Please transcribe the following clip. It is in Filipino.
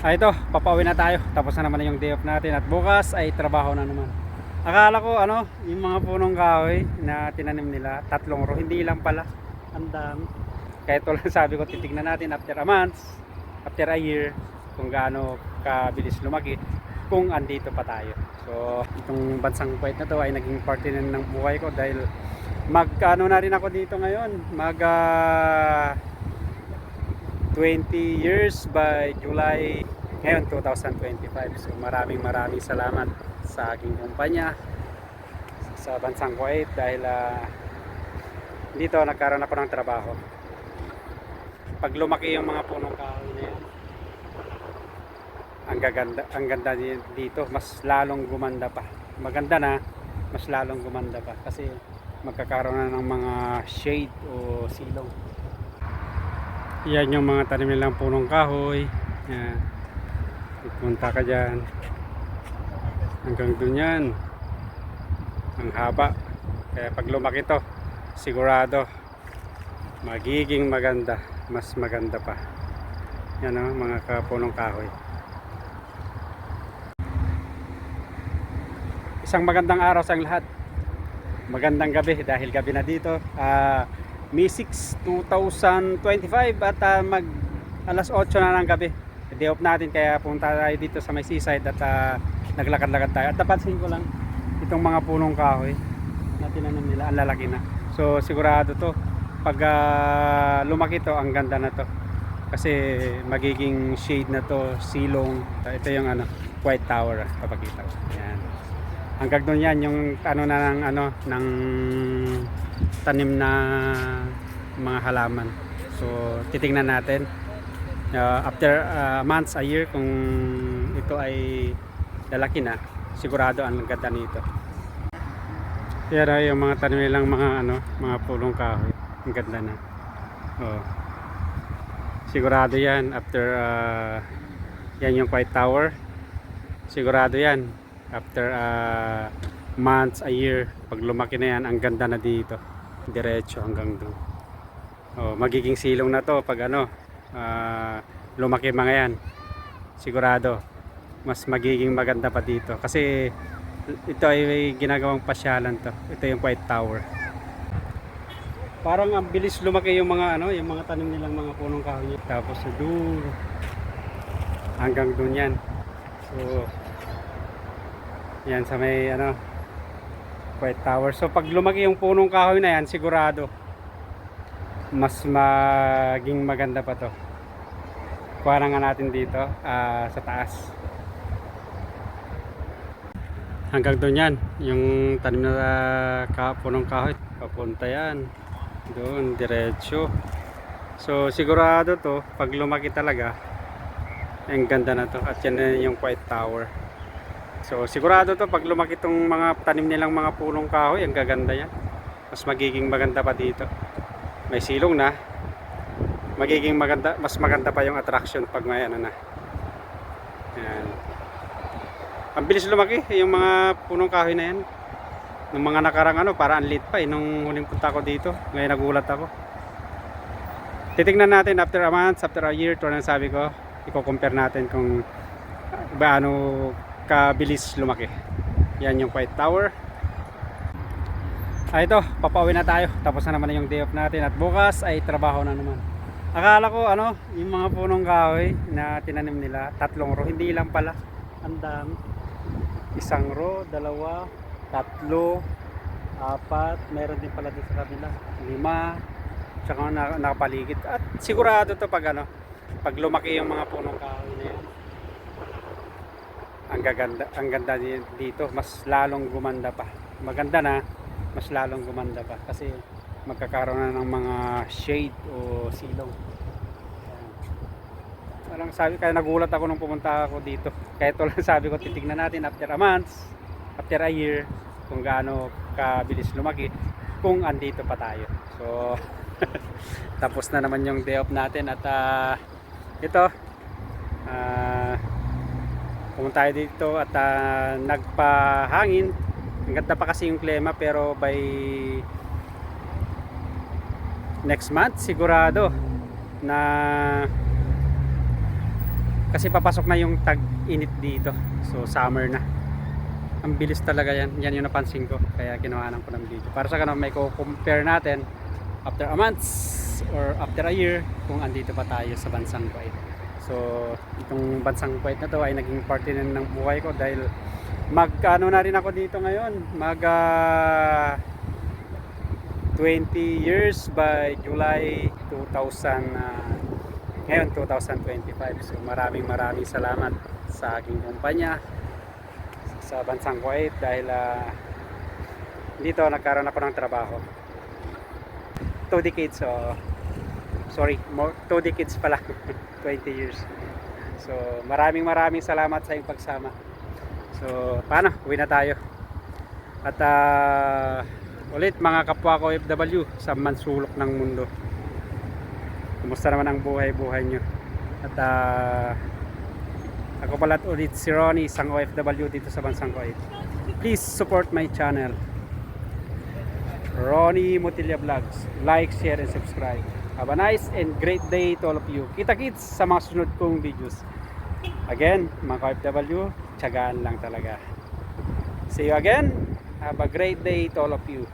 Ito, papauwi na tayo. Tapos na naman yung day off natin at bukas ay trabaho na naman. Akala ko yung mga punong kahoy na tinanim nila, 3 row, hindi lang pala. Ang dami. Kaya ito lang sabi ko, titignan natin after a month, after a year, kung gaano kabilis lumaki, kung andito pa tayo. So, itong bansang Kuwait na to ay naging parte na ng buhay ko dahil na rin ako dito ngayon. 20 years by July ngayon 2025. So maraming salamat sa aking kumpanya sa bansang Kuwait dahil dito nagkaroon ako ng trabaho. Pag lumaki yung mga punong kahoy na yan, ang ganda dito, mas lalong gumanda pa. Maganda na, mas lalong gumanda pa kasi magkakaroon na ng mga shade o silong. Yan yung mga tanim nilang punong kahoy. Yan. Punta ka dyan. Hanggang dun yan. Ang haba. Kaya pag lumaki to, sigurado magiging maganda. Mas maganda pa. Yan o, mga punong kahoy. Isang magandang araw sa lahat. Magandang gabi dahil gabi na dito. May 6, 2025 at mag alas 8 na ng gabi. Day off natin kaya punta tayo dito sa may seaside at naglakad-lakad tayo. At napansin ko lang itong mga punong kahoy na tinanim nila, ang lalaki na. So sigurado to pag lumaki to, ang ganda na to. Kasi magiging shade na to, silong. Ito yung White Tower, papakita ko. Yan. Hanggang doon yan yung ng tanim na mga halaman. So titingnan natin after months, a year, kung ito ay lalaki na, sigurado ang ganda nito. Pero yung mga tanim nilang mga pulong kahoy, ang ganda na. Sigurado yan after yan yung White Tower, sigurado yan after months, a year, pag lumaki na yan, ang ganda na dito, diretso hanggang doon. Magiging silong na to pag lumaki mga yan. Sigurado mas magiging maganda pa dito kasi ito ay ginagawang pasyalan to. Ito yung White Tower. Parang ang bilis lumaki yung mga yung mga tanim nilang mga punong kahoy. Tapos doon hanggang doon yan. So yan sa may White Tower. So pag lumaki yung punong kahoy na yan, sigurado mas maging maganda pa to. Kuha nga natin dito sa taas. Hanggang doon yan, yung tanim na punong kahoy, papunta yan doon diretso. So sigurado to pag lumaki talaga, ang ganda na to. At yan na yung White Tower. So sigurado to pag lumaki tong mga tanim nilang mga punong kahoy, ang gaganda yan. Mas magiging maganda pa dito. May silong na. Magiging maganda, mas maganda pa yung attraction pag may na. Yan. Ang bilis lumaki yung mga punong kahoy na yan. Nung mga nakarang para ang liit pa nung huling punta ko dito. Ngayon nagulat ako. Titingnan natin after a month, after a year, to ang sabi ko, i-compare natin kung gaano kabilis lumaki. Yan yung White Tower. Ito, papauwi na tayo. Tapos na naman yung day off natin at bukas ay trabaho na naman. Akala ko yung mga punong kahoy na tinanim nila, 3 row, hindi lang pala. Ang dami. 1 row, 2, 3, 4, meron din pala dito sa kabila, 5, tsaka nakapaligid. At sigurado to pag pag lumaki yung mga punong kahoy na yan, ang ganda dito, mas lalong gumanda pa. Maganda na, mas lalong gumanda pa kasi magkakaroon na ng mga shade o silong. Parang sabi, kaya nagulat ako nung pumunta ako dito. Kaya ito lang sabi ko, titignan natin after a month, after a year, kung gaano kabilis lumaki, kung andito pa tayo. So tapos na naman yung day off natin at ito pumunta tayo dito at nagpahangin. Ang ganda pa kasi yung klima, pero by next month sigurado na Kasi papasok na yung tag-init dito. So summer na. Ang bilis talaga yan. Yan yung napansin ko. Kaya kinuhanan ko ng video. Para sa ganun may compare natin after a month or after a year kung andito pa tayo sa bansang Kuwait. So itong bansang Kuwait na to ay naging parte na ng buhay ko dahil ano na rin ako dito ngayon. 20 years by July 2000 ngayon 2025. So maraming salamat sa aking kumpanya sa bansang Kuwait dahil dito nagkaroon ako ng trabaho 2 decades, so sorry, 2 decades pala 20 years. So maraming salamat sa iyong pagsama. So paano, uwi na tayo at ulit mga kapwa ko OFW sa mansulok ng mundo, kumusta naman ang buhay nyo? At ako pala ulit si Ronnie, isang OFW dito sa bansang Kuwait. Please support my channel, Ronnie Motilla Vlogs. Like, share, and subscribe. Have a nice and great day to all of you. Kita-kits sa mga sunod kong videos. Again, mga OFW, tiyagaan lang talaga. See you again. Have a great day to all of you.